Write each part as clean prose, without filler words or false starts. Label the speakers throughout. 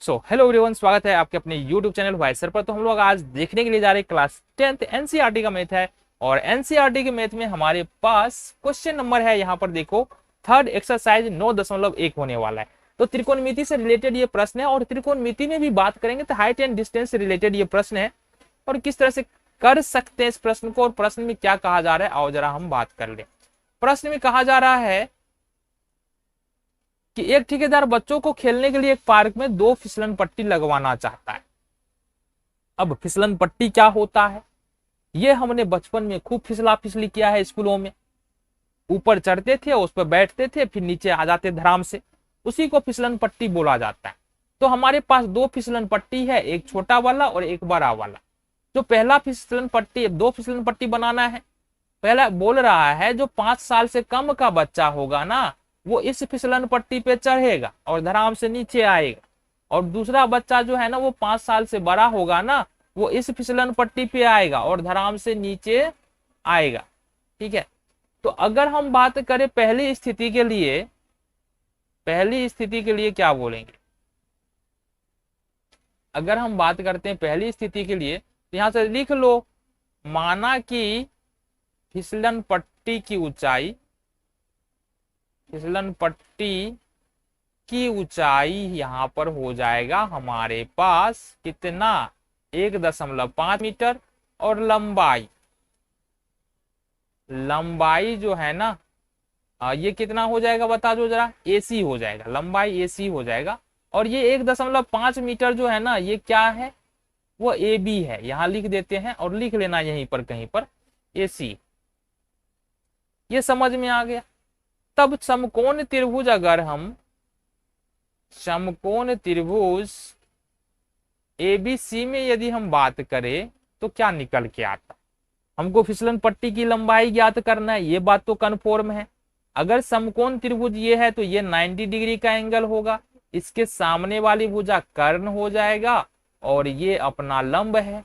Speaker 1: Hello everyone, स्वागत है आपके अपने YouTube चैनल वाई सर पर। तो हम लोग आज देखने के लिए जा रहे हैं क्लास 10th एनसीईआरटी का मैथ है। और एनसीईआरटी के मैथ में हमारे पास क्वेश्चन नंबर है, यहाँ पर देखो, थर्ड एक्सरसाइज 9.1 होने वाला है। तो त्रिकोणमिति से रिलेटेड ये प्रश्न है और त्रिकोणमिति में भी बात करेंगे तो हाइट एंड डिस्टेंस से रिलेटेड ये प्रश्न है और किस तरह से कर सकते हैं इस प्रश्न को और प्रश्न में क्या कहा जा रहा है, आओ जरा हम बात कर ले। प्रश्न में कहा जा रहा है कि एक ठेकेदार बच्चों को खेलने के लिए एक पार्क में 2 फिसलन पट्टी लगवाना चाहता है। अब फिसलन पट्टी क्या होता है, ये हमने बचपन में खूब फिसला फिसली किया है स्कूलों में। ऊपर चढ़ते थे, उस पर बैठते थे, फिर नीचे आ जाते धराम से, उसी को फिसलन पट्टी बोला जाता है। तो हमारे पास 2 फिसलन पट्टी है, एक छोटा वाला और एक बड़ा वाला। जो पहला फिसलन पट्टी, 2 फिसलन पट्टी बनाना है। पहला बोल रहा है जो 5 साल से कम का बच्चा होगा ना, वो इस फिसलन पट्टी पे चढ़ेगा और धराम से नीचे आएगा, और दूसरा बच्चा जो है ना वो 5 साल से बड़ा होगा ना, वो इस फिसलन पट्टी पे आएगा और धराम से नीचे आएगा। ठीक है, तो अगर हम बात करें पहली स्थिति के लिए, पहली स्थिति के लिए क्या बोलेंगे, अगर हम बात करते हैं पहली स्थिति के लिए तो यहां से लिख लो, माना कि फिसलन पट्टी की ऊंचाई, फिसलन पट्टी की ऊंचाई यहां पर हो जाएगा हमारे पास कितना, 1.5 मीटर। और लंबाई, लंबाई जो है ना ये कितना हो जाएगा बता दो जरा, एसी हो जाएगा, लंबाई एसी हो जाएगा। और ये 1.5 मीटर जो है ना ये क्या है, वो ए बी है, यहां लिख देते हैं और लिख लेना यहीं पर कहीं पर एसी। ये समझ में आ गया। तब समकोण त्रिभुज, अगर हम समकोण त्रिभुज एबीसी में यदि हम बात करें तो क्या निकल के आता, हमको फिसलन पट्टी की लंबाई ज्ञात करना है, ये बात तो कन्फर्म है। अगर समकोण त्रिभुज ये है तो ये 90 डिग्री का एंगल होगा, इसके सामने वाली भुजा कर्ण हो जाएगा और ये अपना लंब है।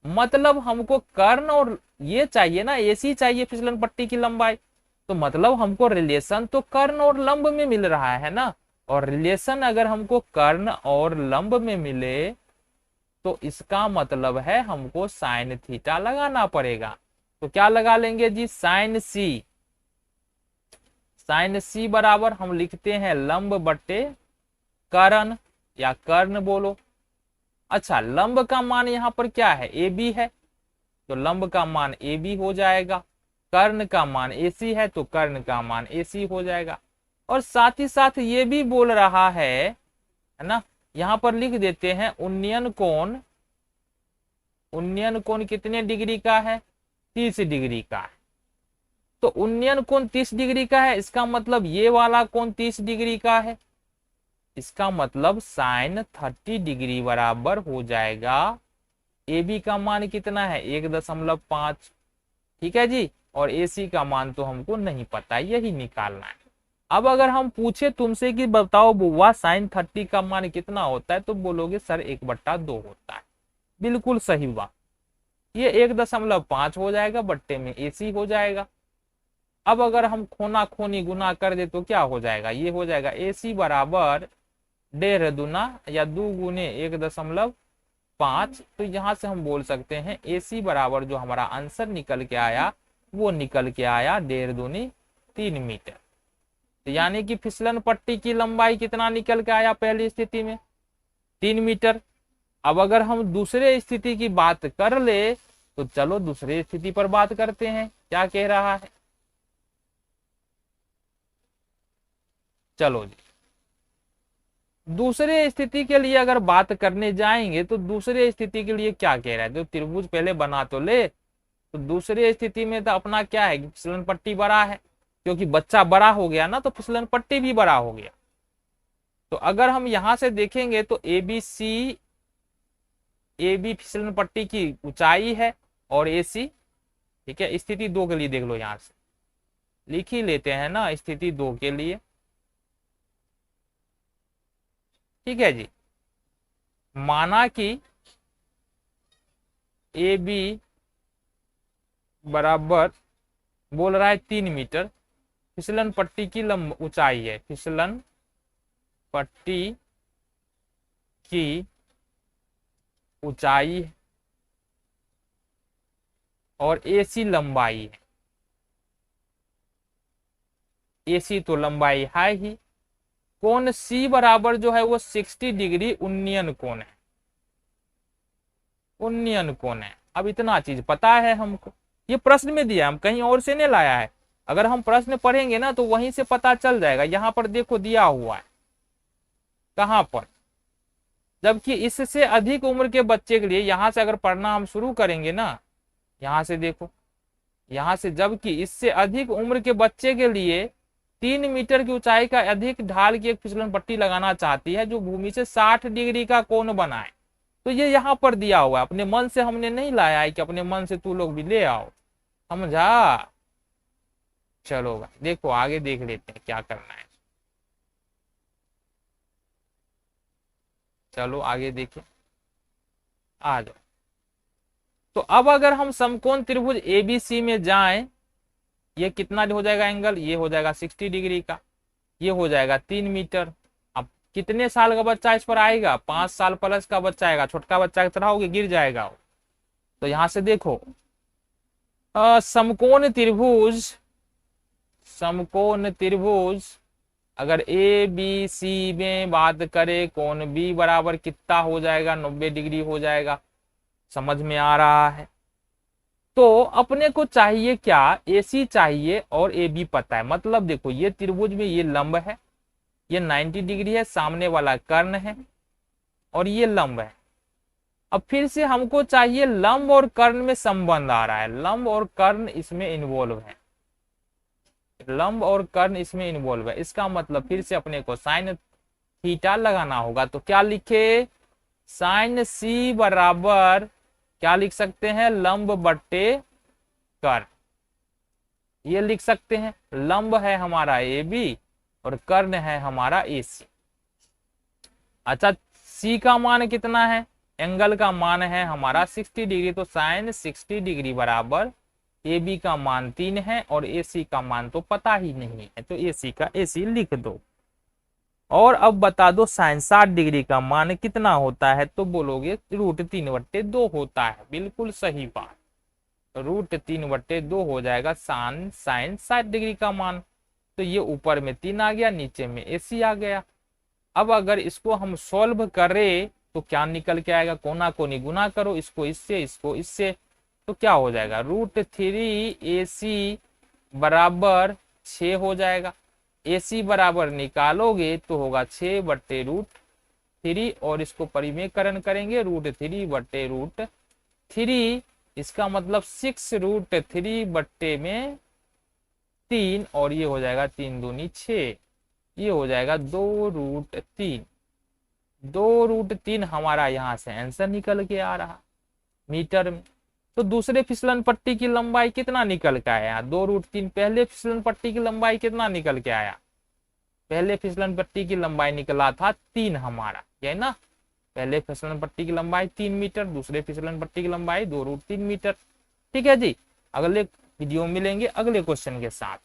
Speaker 1: मतलब हमको कर्ण और ये चाहिए ना, एसी चाहिए फिसलन पट्टी की लंबाई, तो मतलब हमको रिलेशन तो कर्ण और लंब में मिल रहा है ना। और रिलेशन अगर हमको कर्ण और लंब में मिले तो इसका मतलब है हमको साइन थीटा लगाना पड़ेगा। तो क्या लगा लेंगे जी, साइन सी। साइन सी बराबर हम लिखते हैं लंब बट्टे कर्ण, या कर्ण बोलो। अच्छा, लंब का मान यहाँ पर क्या है, ए बी है, तो लंब का मान ए बी हो जाएगा। कर्ण का मान एसी है तो कर्ण का मान एसी हो जाएगा। और साथ ही साथ ये भी बोल रहा है ना, यहां पर लिख देते हैं उन्नयन कोण, उन्नयन कोण कितने डिग्री का है, 30 डिग्री का है। तो उन्नयन कोण 30 डिग्री का है, इसका मतलब ये वाला कोण 30 डिग्री का है, इसका मतलब साइन 30 डिग्री बराबर हो जाएगा, ए बी का मान कितना है 1.5। ठीक है जी, और एसी का मान तो हमको नहीं पता, यही निकालना है। अब अगर हम पूछे तुमसे कि बताओ बुआ साइन 30 का मान कितना होता है, तो बोलोगे सर 1/2 होता है। बिल्कुल सही बात, ये 1.5 हो जाएगा, बट्टे में एसी हो जाएगा। अब अगर हम खोना खोनी गुना कर दे तो क्या हो जाएगा, ये हो जाएगा एसी बराबर 1.5 दूना या 2 गुने 1.5। तो यहां से हम बोल सकते हैं एसी बराबर जो हमारा आंसर निकल के आया वो निकल के आया 1.5 दूनी 3 मीटर। तो यानी कि फिसलन पट्टी की लंबाई कितना निकल के आया पहली स्थिति में, 3 मीटर। अब अगर हम दूसरे स्थिति की बात कर ले तो चलो दूसरे स्थिति पर बात करते हैं, क्या कह रहा है। चलो जी, दूसरे स्थिति के लिए अगर बात करने जाएंगे तो दूसरे स्थिति के लिए क्या कह रहा है, तो त्रिभुज पहले बना तो ले। तो दूसरे स्थिति में तो अपना क्या है, फिसलन पट्टी बड़ा है, क्योंकि बच्चा बड़ा हो गया ना तो फिसलन पट्टी भी बड़ा हो गया। तो अगर हम यहां से देखेंगे तो A B C, A B फिसलन पट्टी की ऊंचाई है और ए सी। ठीक है, स्थिति 2 के लिए देख लो, यहां से लिख ही लेते हैं ना स्थिति 2 के लिए। ठीक है जी, माना कि ए बी बराबर बोल रहा है 3 मीटर, फिसलन पट्टी की लंब ऊंचाई है, फिसलन पट्टी की ऊंचाई है और AC लंबाई है। AC तो लंबाई है ही। कोण C बराबर जो है वो 60 डिग्री उन्नयन कोण है, उन्नयन कोण है। अब इतना चीज पता है हमको, ये प्रश्न में दिया, हम कहीं और से नहीं लाया है। अगर हम प्रश्न पढ़ेंगे ना तो वहीं से पता चल जाएगा। यहाँ पर देखो दिया हुआ है, कहां पर, जबकि इससे अधिक उम्र के बच्चे के लिए, यहां से अगर पढ़ना हम शुरू करेंगे ना, यहां से देखो, यहां से, जबकि इससे अधिक उम्र के बच्चे के लिए 3 मीटर की ऊंचाई का अधिक ढाल की एक फिसलन पट्टी लगाना चाहती है जो भूमि से 60 डिग्री का कोण बनाए। तो ये यहाँ पर दिया हुआ है, अपने मन से हमने नहीं लाया है कि अपने मन से तू लोग भी ले आओ, समझा। चलो भाई देखो आगे देख लेते हैं क्या करना है। चलो आगे देखें, आ जाओ। तो अब अगर हम समकोण त्रिभुज ABC में जाएं, ये कितना हो जाएगा एंगल, ये हो जाएगा 60 डिग्री का, ये हो जाएगा 3 मीटर। अब कितने साल का बच्चा इस पर आएगा, 5 साल प्लस का बच्चा आएगा, छोटका बच्चा की तरह होगी, गिर जाएगा वो। तो यहां से देखो समकोण त्रिभुज, समकोण त्रिभुज अगर ABC में बात करें, कोण B बराबर कितना हो जाएगा, 90 डिग्री हो जाएगा। समझ में आ रहा है। तो अपने को चाहिए क्या, AC चाहिए और AB पता है। मतलब देखो ये त्रिभुज में ये लंब है, ये 90 डिग्री है, सामने वाला कर्ण है और ये लंब है। अब फिर से हमको चाहिए लंब और कर्ण में संबंध आ रहा है, लंब और कर्ण इसमें इन्वॉल्व है, लंब और कर्ण इसमें इन्वॉल्व है। इसका मतलब फिर से अपने को साइन थीटा लगाना होगा। तो क्या लिखे, साइन C बराबर क्या लिख सकते हैं, लंब बट्टे कर्ण, ये लिख सकते हैं। लंब है हमारा AB और कर्ण है हमारा AC। अच्छा C का मान कितना है, एंगल का मान है हमारा 60 डिग्री, तो साइन 60 डिग्री बराबर AB का मान 3 है और AC का मान तो पता ही नहीं है, तो AC का AC लिख दो। और अब बता दो साइन 60 डिग्री का मान कितना होता है, तो बोलोगे √3/2 होता है। बिल्कुल सही बात, √3/2 हो जाएगा साइन 60 डिग्री का मान। तो ये ऊपर में 3 आ गया, नीचे में AC आ गया। अब अगर इसको हम सॉल्व करें तो क्या निकल के आएगा, कोना कोनी गुना करो, इसको इससे इसको इससे, तो क्या हो जाएगा, √3AC बराबर 6 हो जाएगा। AC बराबर निकालोगे तो होगा 6/√3 और इसको परिमेयकरण करेंगे √3/√3, इसका मतलब 6√3/3 और ये हो जाएगा 3 दूनी 6, ये हो जाएगा 2√3। 2√3 हमारा यहाँ से आंसर निकल के आ रहा मीटर में। तो दूसरे फिसलन पट्टी की लंबाई कितना निकल के आया, 2√3। पहले फिसलन पट्टी की लंबाई कितना निकल के आया, पहले फिसलन पट्टी की लंबाई निकला था 3 हमारा, ये ना, पहले फिसलन पट्टी की लंबाई 3 मीटर, दूसरे फिसलन पट्टी की लंबाई 2√3 मीटर। ठीक है जी, अगले वीडियो में मिलेंगे अगले क्वेश्चन के साथ।